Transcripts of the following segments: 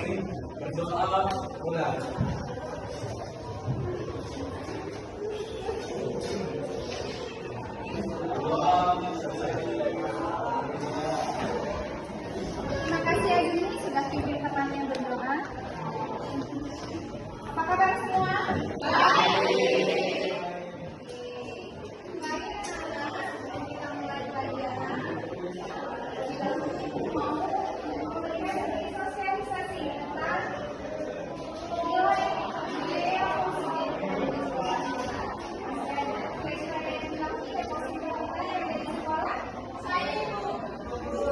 Berdoa mulai. Terima kasih ya Juni sudah pimpin temannya berdoa. Apa kabar semua? Kita mulai pelajaran. Kita mau memberikan sosialisasi tentang nilai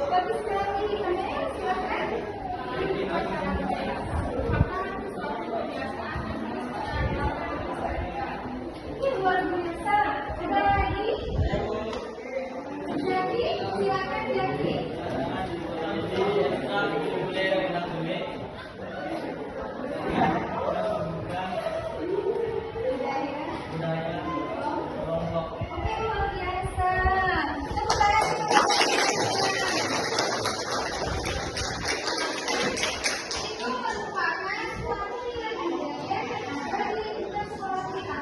bagus sekali, silakan. Ini luar biasa. Ada lagi? Jadi, silakan jadi. Oke, luar biasa. Tepuk tangan. Itu merupakan suatu nilai budaya bagi kita sekolah kita.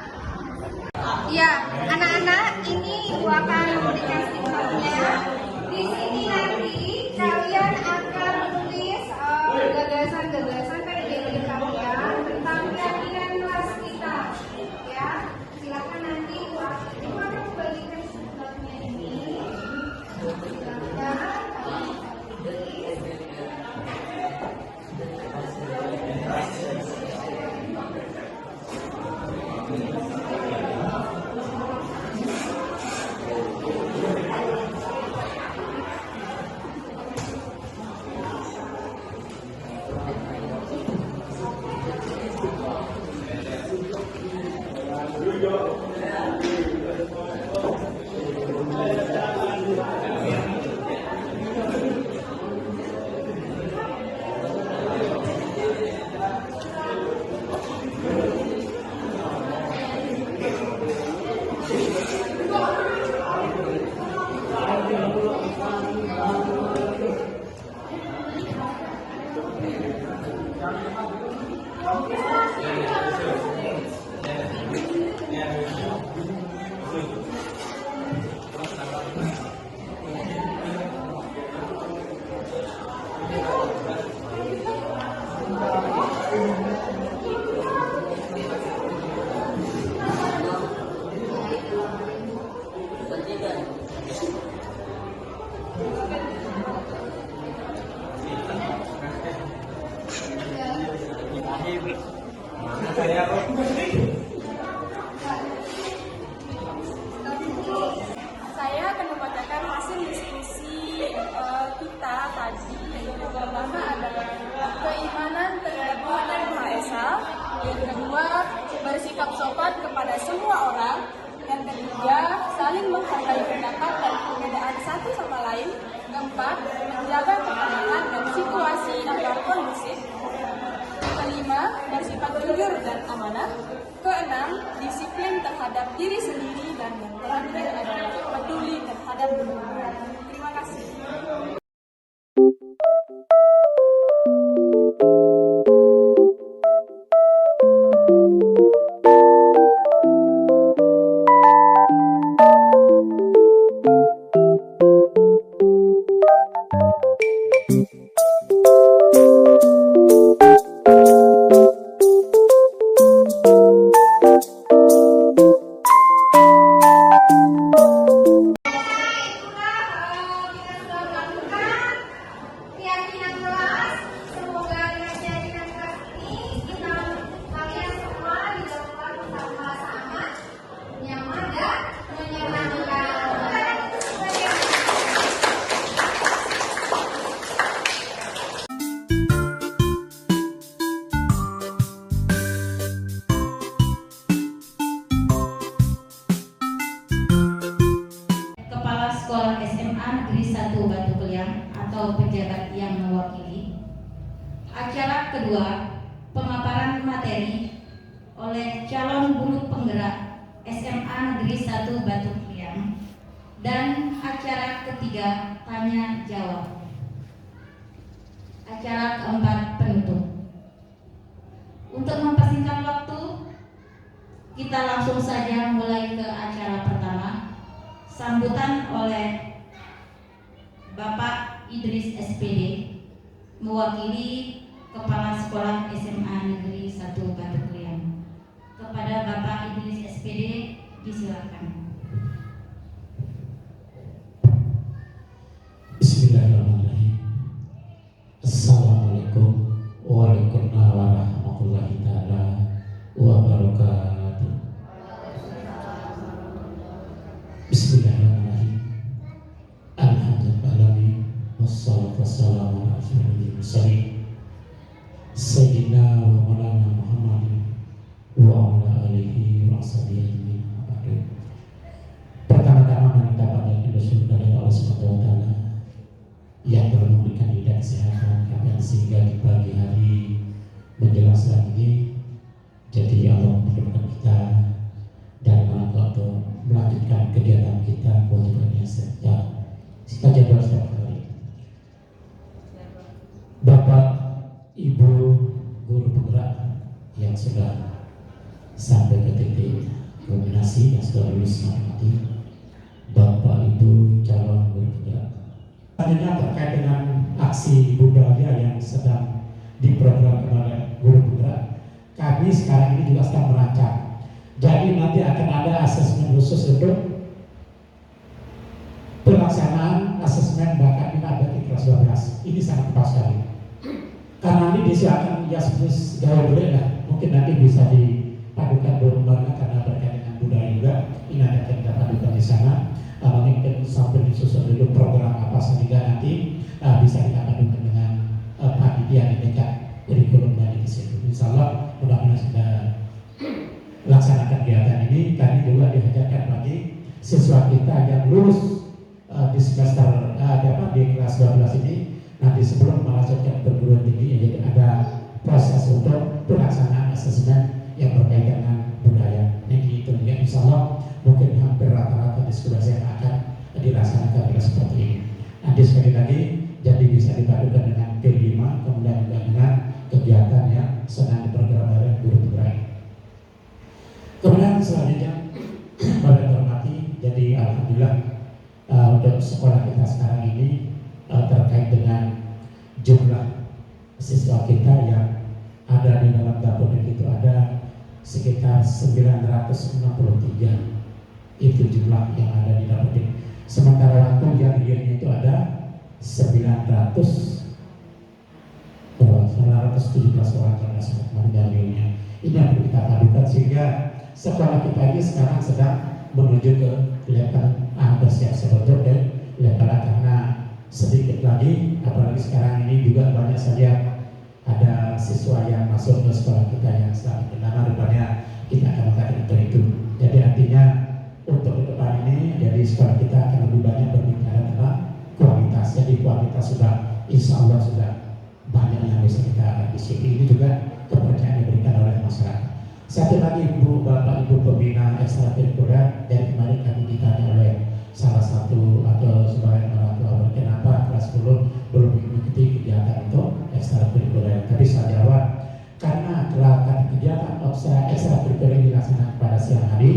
Ya, anak-anak, ini Ibu akan memberikan stikernya. Di sini nanti kalian akan menulis gagasan-gagasan ide-ide kalian tentang keyakinan kelas kita. Ya, silakan nanti Ibu akan membagikan stikernya ini. Silakan tulis. Saya akan membacakan hasil diskusi kita tadi. Yang pertama adalah keimanan terhadap Tuhan Yang Maha Esa. Yang kedua, bersikap sopan kepada semua orang. Yang ketiga, saling menghargai pendapat dan perbedaan satu sama lain. Keempat, menjaga ketenangan dan situasi agar kondusif. Kelima, bersifat jujur dan amanah. Keenam, disiplin terhadap diri sendiri. Dan yang terakhir adalah peduli terhadap lingkungan. Terima kasih. pejabat yang mewakili. Acara kedua, pemaparan materi oleh calon guru penggerak SMA Negeri 1 Batu Krian. Dan acara ketiga, tanya jawab. Acara keempat, penutup. Kita langsung saja mulai ke acara pertama. Sambutan oleh Bapak Idris SPD mewakili Kepala Sekolah SMA Negeri 1 Batu Kliang. Kepada Bapak Idris SPD disilakan. Bismillahirrahmanirrahim. Assalamualaikum warahmatullahi taala wabarakatuh. Bismillahirrahmanirrahim. Alhamdulillahirrahmanirrahim. Wassalatu wassalamu ala asyrofil mursalin Sayyidina wa maulana Muhammadin wa ala alihi wa sahbihi ajmain. Pertama-tama meminta pada Rasul dari Allah Subhanahu wa taala yang telah memberikan kita kesehatan kalian sehingga di pagi hari menjelang siang ini, jadi Allah mempertemukan kita dan untuk melanjutkan kegiatan kita kewajibannya setiap jadwal setiap hari. Bapak, Ibu, guru penggerak yang sudah sampai ke titik kulminasi, yang sudah lulus matematik, Bapak, Ibu, calon guru penggerak. Selanjutnya terkait dengan aksi budaya yang sedang diprogramkan oleh guru penggerak, kami sekarang ini juga sedang merancang. Jadi nanti akan ada asesmen khusus untuk pelaksanaan asesmen bakat minat bakat kelas 12. Ini sangat pas sekali. Karena ini disiapkan ya sebenarnya gaya boleh lah. Mungkin nanti bisa dipadukan bareng-bareng karena berkaitan dengan budaya juga. Ini nanti akan kita padukan di sana. Mungkin sampai disusun dulu program apa sehingga nanti bisa kita padukan dengan panitia di dekat kurikulum dari di situ. Insyaallah mudah-mudahan sudah laksanakan kegiatan ini. Kami juga dihajarkan bagi siswa kita yang lulus di semester di kelas 12 ini, nanti sebelum melanjutkan perguruan tinggi, jadi ada proses untuk pelaksanaan asesmen yang berkaitan dengan budaya. Ini tentunya insyaallah mungkin hampir rata-rata di sekolah saya akan dilaksanakan seperti ini. Nanti sekali lagi jadi bisa dipadukan dengan P5 kemudian juga dengan kegiatan yang sedang diprogram oleh guru penggerak. Kemudian selanjutnya pada hormati, jadi alhamdulillah untuk sekolah kita sekarang ini terkait dengan jumlah siswa kita yang ada di dalam dapur itu ada sekitar 963. Itu jumlah yang ada di dapur. Sementara waktu yang realnya itu ada 917 orang realnya. Ini yang perlu kita padukan sehingga sekolah kita ini sekarang sedang menuju ke level bersiap sebetulnya dan level karena sedikit lagi, apalagi sekarang ini juga banyak saja ada siswa yang masuk ke sekolah kita yang sangat bernama rupanya kita akan mengatakan itu. Jadi artinya untuk ke depan ini, jadi sekolah kita akan lebih banyak berbicara tentang kualitas. Jadi kualitas sudah, insya Allah sudah banyak yang bisa kita isi. Ini juga kepercayaan yang diberikan oleh masyarakat. Satu lagi Ibu, Bapak, Ibu pembina ekstrakurikuler, dari kemarin kami ditanya oleh salah satu atau sebagian orang tua kenapa kelas 10 belum mengikuti kegiatan itu ekstrakurikuler. Tapi saya jawab karena kegiatan ekstrakurikuler dilaksanakan pada siang hari,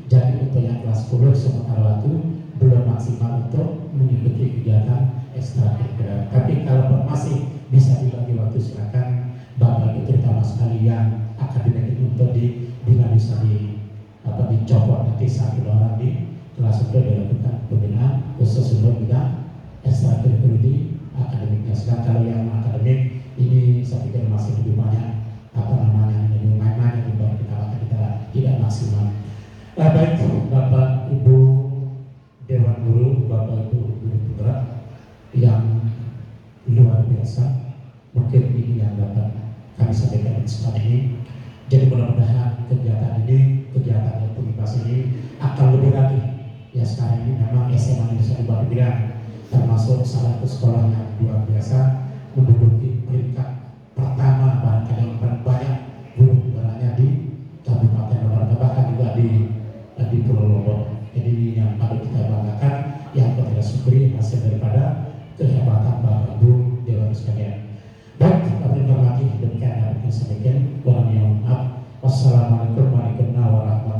jadi untuk yang kelas 10 sementara waktu belum maksimal untuk mengikuti kegiatan ekstrakurikuler. Tapi kalau masih bisa dibagi waktu silakan Bapak Ibu terutama sekali yang akademik itu untuk bila bisa dicopot nanti satu orang di kelas itu dilakukan pembinaan khusus untuk kita ekstrakurikuler di akademiknya. Sedangkan kalau yang akademik ini saya pikir masih lebih banyak lebih main-main yang dibawa kita tidak maksimal. Baik Bapak Ibu Dewan Guru, Bapak Ibu Guru penggerak yang luar biasa, mungkin ini yang dapat kami sampaikan di kesempatan ini. Jadi mudah-mudahan kegiatan yang pengipas ini akan lebih lagi. Ya sekarang ini memang SMA Indonesia di Batu Bilang termasuk salah satu sekolah yang luar biasa menduduki peringkat pertama bahkan banyak guru penggeraknya di Kabupaten Lombok, bahkan juga di Pulau Lombok. Jadi ini yang patut kita banggakan, yang kita syukuri hasil daripada kehebatan Bapak Ibu Dewan sekalian. Baik, terima kasih demikian yang saya sampaikan. Wassalamualaikum warahmatullahi wabarakatuh.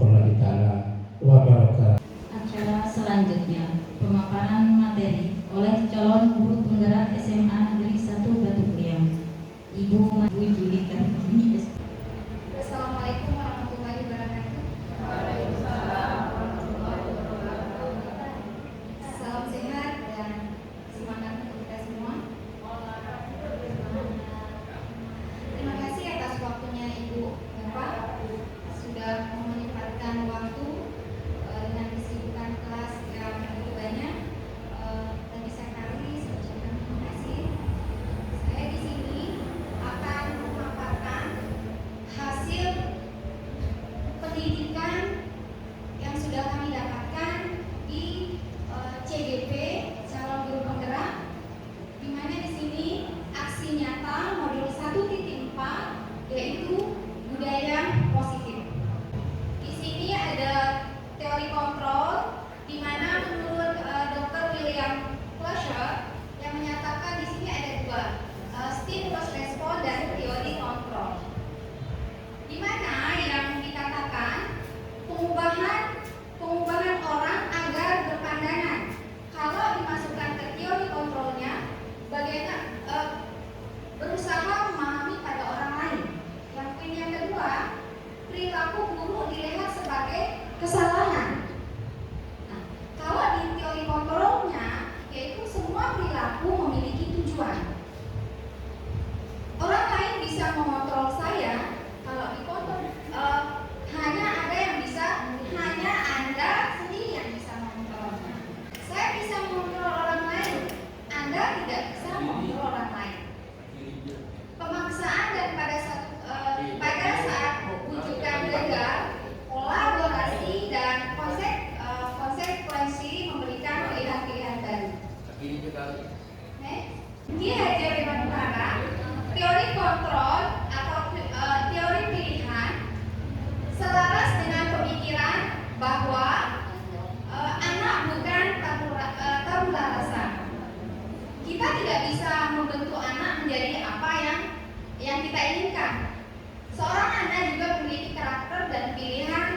Anda juga memiliki karakter dan pilihan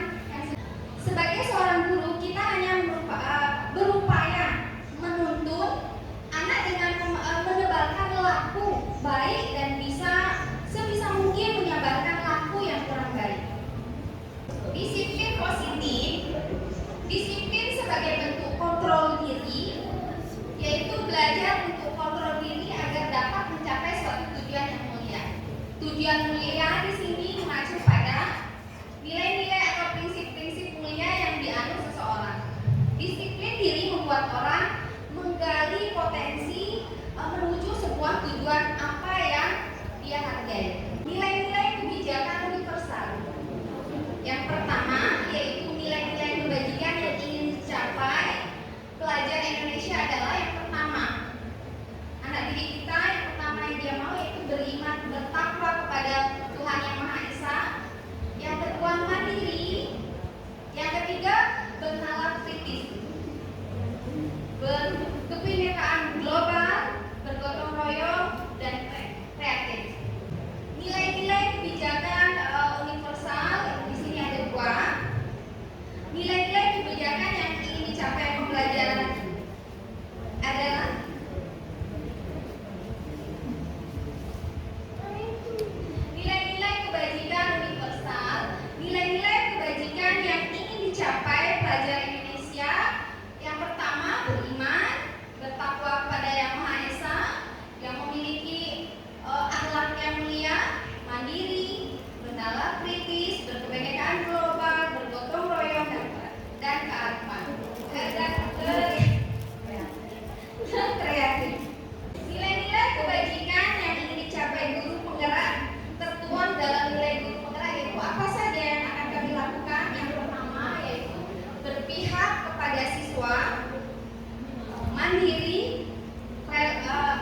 sebagai seorang guru, kita hanya berupaya menuntun anak dengan menebarkan laku baik dan bisa sebisa mungkin menyabarkan laku yang kurang baik. Disiplin positif, disiplin sebagai bentuk kontrol diri, yaitu belajar untuk kontrol diri agar dapat mencapai suatu tujuan yang mulia. Tujuan mulia di sini mengacu pada nilai-nilai atau prinsip-prinsip mulia yang dianut seseorang. Disiplin diri membuat orang menggali potensi menuju sebuah tujuan apa yang dia hargai. Nilai-nilai kebijakan universal. Yang pertama yaitu nilai-nilai kebajikan yang ingin dicapai pelajar Indonesia adalah yang pertama, anak didik kita yang pertama yang dia mau yaitu beriman, bertakwa kepada Tuhan Yang Maha Esa. Yang kedua mandiri. Yang ketiga bernalar kritis, berkebinekaan global, bergotong royong dan kreatif. Nilai-nilai kebijakan universal di sini ada dua. Nilai-nilai kebijakan yang ingin dicapai pembelajaran adalah nilai-nilai kebajikan universal. Nilai-nilai kebajikan yang ingin dicapai pelajar Indonesia yang pertama beriman, bertakwa kepada Yang Maha Esa, yang memiliki akhlak yang mulia, mandiri, bernalar kritis, berkebinekaan global, bergotong royong dan kearifan dan kreatif. Nilai-nilai kebajikan yang ingin dicapai guru penggerak tertuang dalam nilai guru penggerak yaitu apa saja yang akan kami lakukan. Yang pertama yaitu berpihak kepada siswa, mandiri,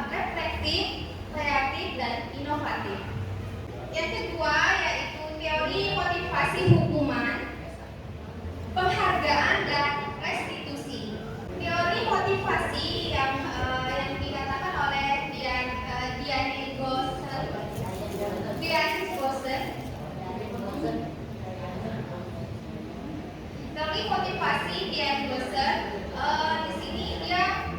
reflektif, kreatif dan inovatif. Yang kedua yaitu teori motivasi hukuman, penghargaan dan restitusi. Teori motivasi yang dikatakan oleh Dianne Gosser. Teori motivasi Dianne Gosser di sini dia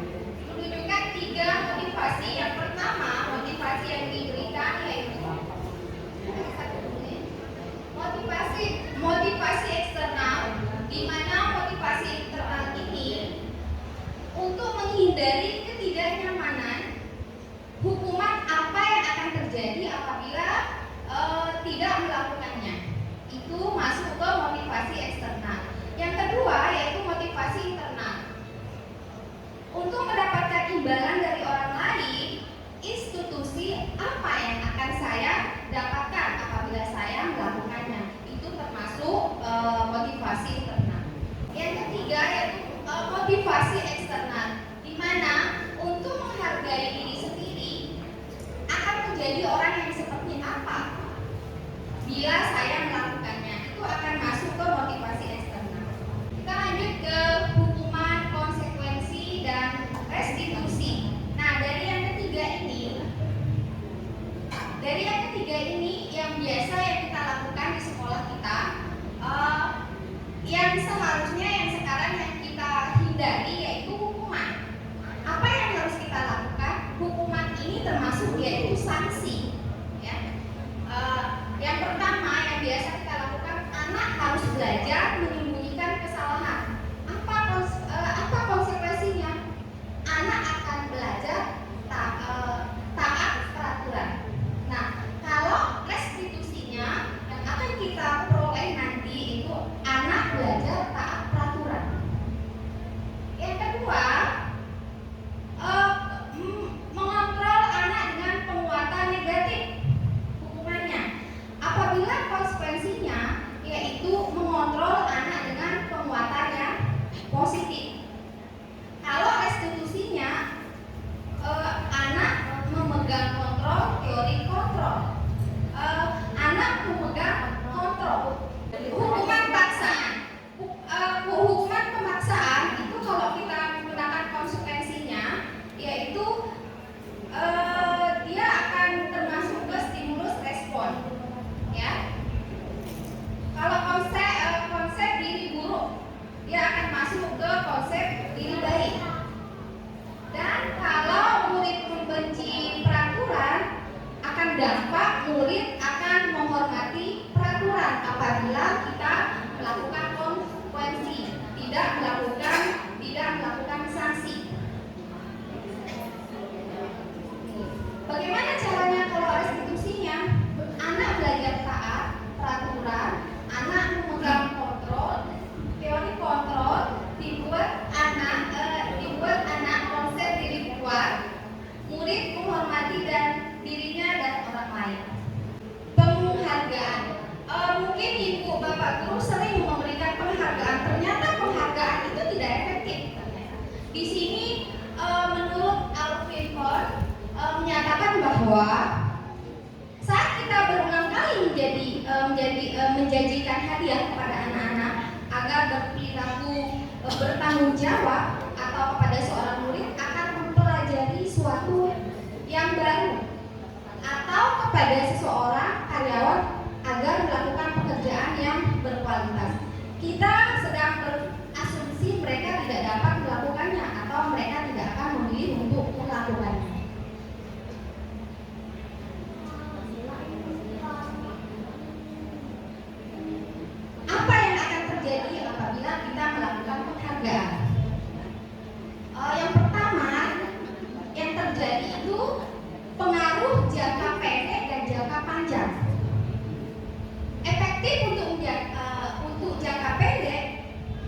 menunjukkan 3 motivasi. Yang pertama, motivasi yang diberikan yaitu motivasi eksternal, di mana motivasi eksternal ini untuk menghindari ketidaknyamanan, hukuman apa yang akan terjadi apabila tidak melakukannya. Itu masuk ke motivasi eksternal. Yang kedua yaitu motivasi internal. Untuk mendapatkan imbalan dari orang lain, institusi apa yang akan saya dapatkan apabila saya melakukannya. Itu termasuk motivasi internal. Yang ketiga yaitu motivasi eksternal, di mana untuk menghargai diri sendiri akan menjadi orang yang seperti apa bila saya melakukannya. Itu akan masuk ke motivasi eksternal. Kita lanjut ke hukuman, konsekuensi dan restitusi. Nah, dari yang ketiga ini yang biasa yang kita lakukan di sekolah kita, yang seharusnya yang sekarang yang kita hindari yaitu hukuman. Apa yang harus kita lakukan? Hukuman ini termasuk yaitu sanksi. Ya. Yang pertama yang biasa kita lakukan, anak harus belajar menyembunyikan kesalahan. Apa konsekuensinya? Anak akan belajar taat peraturan. Nah, kalau restitusinya yang akan kita peroleh nanti itu anak belajar taat peraturan. Yang kedua memberikan dampak murid akan menghormati peraturan apabila kita melakukan konsekuensi, tidak melakukan sanksi. Bagaimana caranya kalau restitusinya? Anak belajar taat peraturan, anak memegang kontrol, teori kontrol, dibuat anak konsep diri kuat, murid menghormati dan dirinya dan orang lain. Penghargaan. Mungkin ibu bapak guru sering memberikan penghargaan, ternyata penghargaan itu tidak efektif. Di sini menurut Alvin Horn menyatakan bahwa saat kita berulang kali menjanjikan hadiah kepada anak-anak agar berperilaku bertanggung jawab atau kepada seorang murid akan mempelajari suatu yang baru, atau kepada seseorang karyawan agar melakukan pekerjaan yang berkualitas. Kita sedang berasumsi mereka tidak dapat melakukannya atau mereka tidak akan memilih untuk melakukannya. Apa yang akan terjadi apabila kita melakukan penghargaan? Yang pertama yang terjadi itu pengaruh jangka pendek dan jangka panjang. Efektif untuk jangka pendek,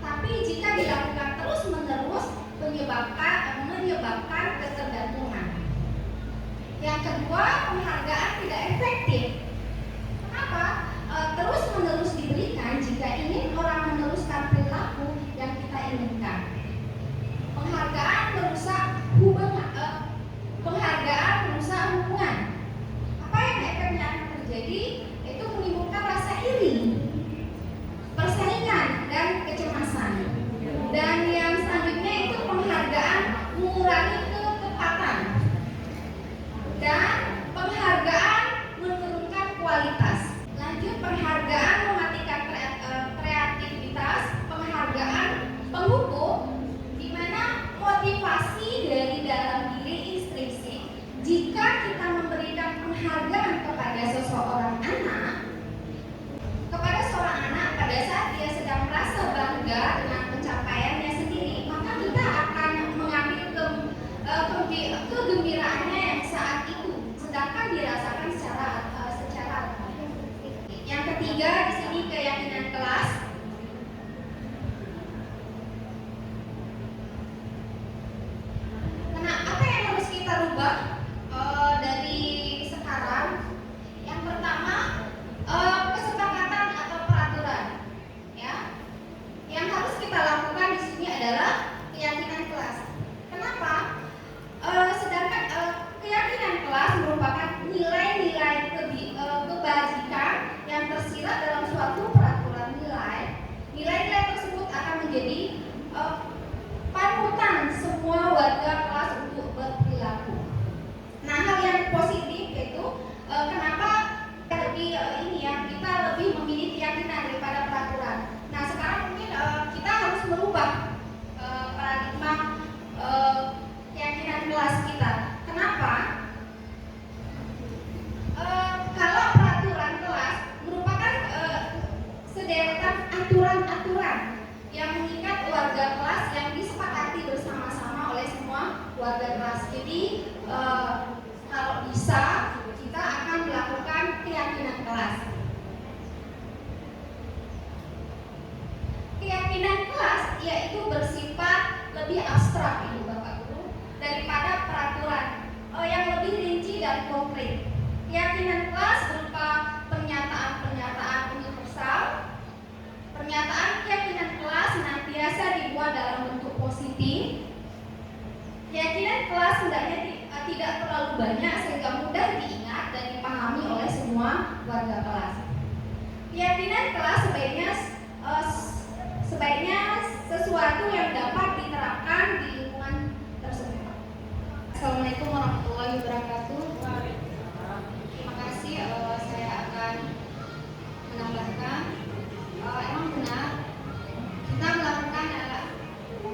tapi jika dilakukan terus-menerus menyebabkan ketergantungan. Yang kedua, penghargaan tidak efektif. Kenapa? Terus-menerus diberikan jika ingin orang meneruskan perilaku yang kita inginkan. Penghargaan merusak hubungan. Apa yang efeknya akan terjadi? Itu menimbulkan rasa iri, persaingan, dan kecemasan. Dan yang selanjutnya itu penghargaan mengurangi ketepatan, dan penghargaan menurunkan kualitas. Lanjut, penghargaan mematikan kreativitas, penghargaan penghukum, di mana motivasi dari dalam diri intrinsik. Jika kita memberikan penghargaan kepada seorang anak pada saat dia sedang merasa bangga dengan pencapaiannya sendiri, maka kita akan mengambil kegembiraannya yang saat itu, sedangkan dirasakan secara yang ketiga di sini keyakinan kelas. Apa yang harus kita rubah dari sekarang? Yang pertama, kesepakatan atau peraturan, ya. Yang harus kita lakukan di sini adalah keyakinan kelas. Kenapa? Sedangkan keyakinan kelas merupakan nilai-nilai kebajikan yang tersirat dalam suatu peraturan nilai. Nilai-nilai tersebut akan menjadi panutan semua warga kelas untuk berperilaku. Nah, hal yang positif yaitu kenapa kita lebih memilih keyakinan daripada peraturan. Nah, sekarang mungkin kita harus merubah paradigma keyakinan kelas kita. Kenapa? Kalau peraturan kelas merupakan sederetan aturan-aturan yang mengikat warga kelas yang disepakati bersama-sama oleh semua warga kelas. Jadi kalau bisa kita akan melakukan keyakinan kelas. Keyakinan kelas yaitu bersifat lebih abstrak, Ibu Bapak Guru, daripada peraturan yang lebih rinci dan konkret. Keyakinan kelas berupa pernyataan-pernyataan universal. Pernyataan keyakinan kelas senantiasa dibuat dalam bentuk positif. Keyakinan kelas hendaknya tidak terlalu banyak sehingga mudah diingat dan dipahami oleh semua warga kelas. Keyakinan kelas sebaiknya sesuatu yang dapat diterapkan di lingkungan tersebut. Assalamualaikum warahmatullahi wabarakatuh. Terima kasih. Saya akan menambahkan, emang benar kita melakukan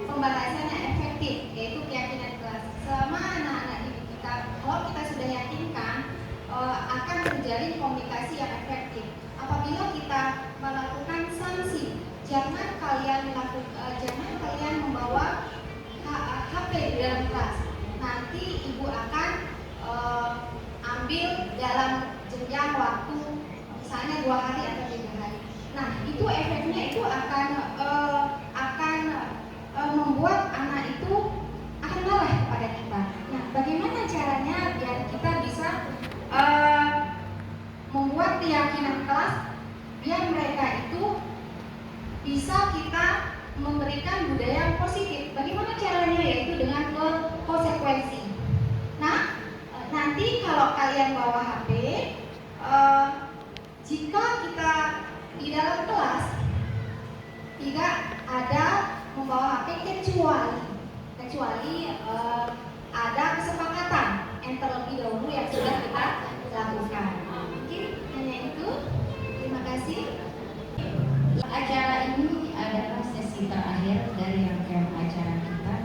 pembahasan yang efektif, yaitu keyakinan kelas. Selama anak-anak didik kita, kalau kita sudah yakinkan akan terjalin komunikasi yang efektif. Apabila kita melakukan sanksi, jangan kalian membawa HP di dalam kelas. Nanti ibu akan ambil dalam jenjang waktu misalnya 2 hari atau 3 hari. Nah, itu efeknya itu akan membuat anak itu akan marah kepada kita. Nah, bagaimana caranya biar kita bisa membuat keyakinan kelas biar mereka itu bisa kita memberikan budaya yang positif. Bagaimana caranya? Yaitu dengan konsekuensi. Nah, nanti kalau kalian bawa HP, jika kita di dalam kelas tidak ada membawa HP kecuali ada kesepakatan yang terlebih dahulu yang sudah kita lakukan. Mungkin hanya itu. Terima kasih. Acara ini adalah sesi terakhir dari rangkaian acara kita.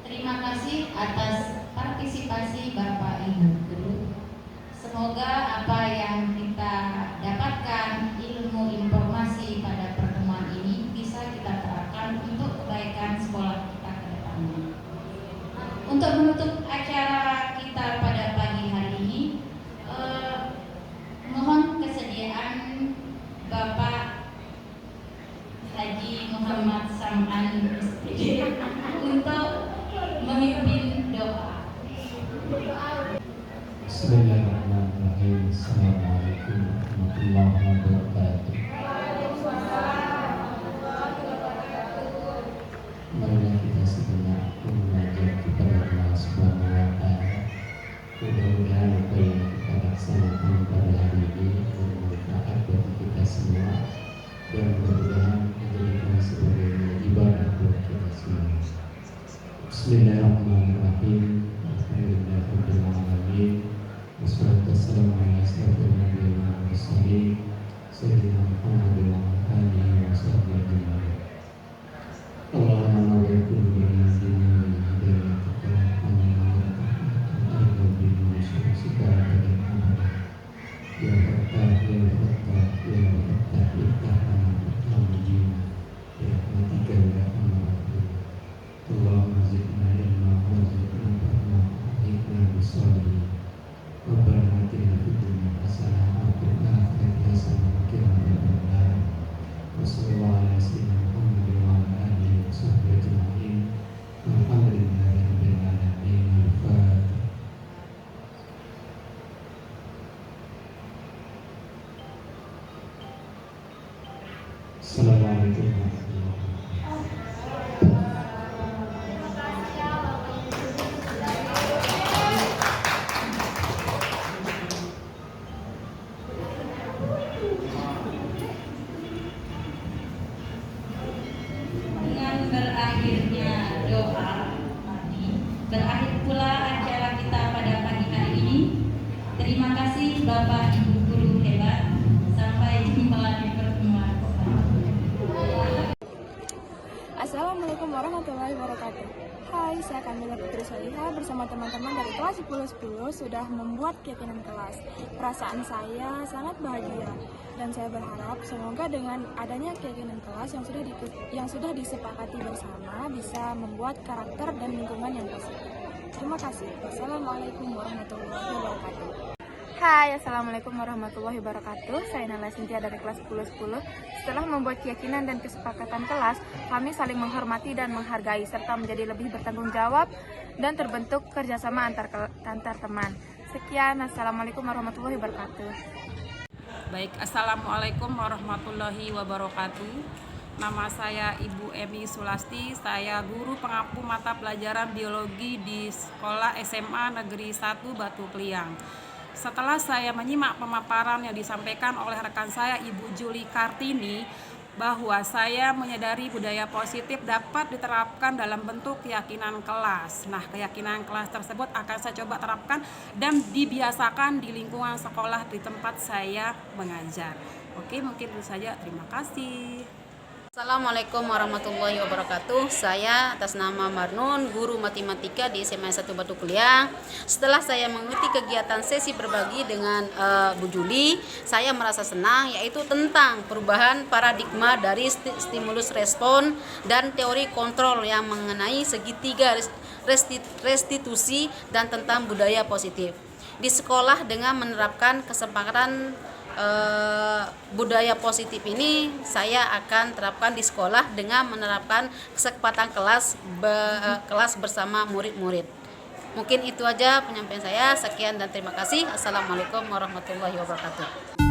Terima kasih atas partisipasi Bapak Ibu guru. Semoga apa yang kita dapatkan ilmu informasi pada pertemuan ini bisa kita terapkan untuk kebaikan sekolah kita ke depannya. Untuk menutup acara kita pada pagi hari ini, mohon kesediaan Bapak Haji Muhammad Sam'an SPD untuk memimpin doa. Bismillahirrahmanirrahim. Assalamualaikum warahmatullahi wabarakatuh. Marilah kita sejenak mengajar kepada Allah Subhanahu wa Ta'ala. Mudah-mudahan apa yang kita laksanakan pada hari ini bermanfaat bagi kita semua dan mudah-mudahan menjadikan sebagai ibadah buat kita semua. Bismillahirrahmanirrahim. Alhamdulillahirabbil alamin. Wassalatu wassalamu ala asyrofil anbiya'i wal mursalin sayyidina Muhammadin wa ala alihi wa sahbihi ajma'in. Allahumma nawwir qulubana bil hidayatika wa nuril bil syamsika dan amana. Ya Fattah, ya Fattah, ya Fattah, iftahna al-mujib. Ya rahmatika ya arhamar rahimin. Allahumma zidna ilma wa zidna fahma wa zidna bisalihin. Rabbana atina fid dunya hasanah wa fil akhirati hasanah wa qina adzabannar. Wassallallahu ala sayyidina Muhammadin wa ala alihi wa sahbihi ajma'in. Walhamdulillahi rabbil alamin. Al-Fatihah. Assalamualaikum warahmatullahi wabarakatuh. Dengan berakhirnya doa tadi, berakhir pula acara kita pada pagi hari ini. Terima kasih Bapak Ibu guru hebat. Sampai jumpa di pertemuan selanjutnya. Assalamualaikum warahmatullahi wabarakatuh. Hai, saya Kamila Putri Solihah bersama teman-teman dari kelas 1010 sudah membuat keyakinan kelas. Perasaan saya sangat bahagia dan saya berharap semoga dengan adanya keyakinan kelas yang sudah disepakati bersama bisa membuat karakter dan lingkungan yang positif. Terima kasih. Wassalamualaikum warahmatullahi wabarakatuh. Hai, Assalamualaikum warahmatullahi wabarakatuh. Saya Nala Sintia dari kelas 1010. Setelah membuat keyakinan dan kesepakatan kelas, kami saling menghormati dan menghargai serta menjadi lebih bertanggung jawab dan terbentuk kerjasama antar teman. Sekian, Assalamualaikum warahmatullahi wabarakatuh. Baik, Assalamualaikum warahmatullahi wabarakatuh. Nama saya Ibu Emi Sulasti, saya guru pengampu mata pelajaran biologi di Sekolah SMA Negeri 1 Batu Kliang. Setelah saya menyimak pemaparan yang disampaikan oleh rekan saya Ibu Juli Kartini, bahwa saya menyadari budaya positif dapat diterapkan dalam bentuk keyakinan kelas. Nah, keyakinan kelas tersebut akan saya coba terapkan dan dibiasakan di lingkungan sekolah di tempat saya mengajar. Oke, mungkin itu saja. Terima kasih. Assalamualaikum warahmatullahi wabarakatuh. Saya atas nama Marnun, guru matematika di SMA 1 Batu Kuliah. Setelah saya mengikuti kegiatan sesi berbagi dengan Bu Juli, saya merasa senang, yaitu tentang perubahan paradigma dari stimulus respon dan teori kontrol yang mengenai segitiga restitusi dan tentang budaya positif. Di sekolah dengan menerapkan kesepakatan budaya positif ini, saya akan terapkan di sekolah dengan menerapkan kesepakatan kelas bersama murid-murid. Mungkin itu aja penyampaian saya. Sekian dan terima kasih. Assalamualaikum warahmatullahi wabarakatuh.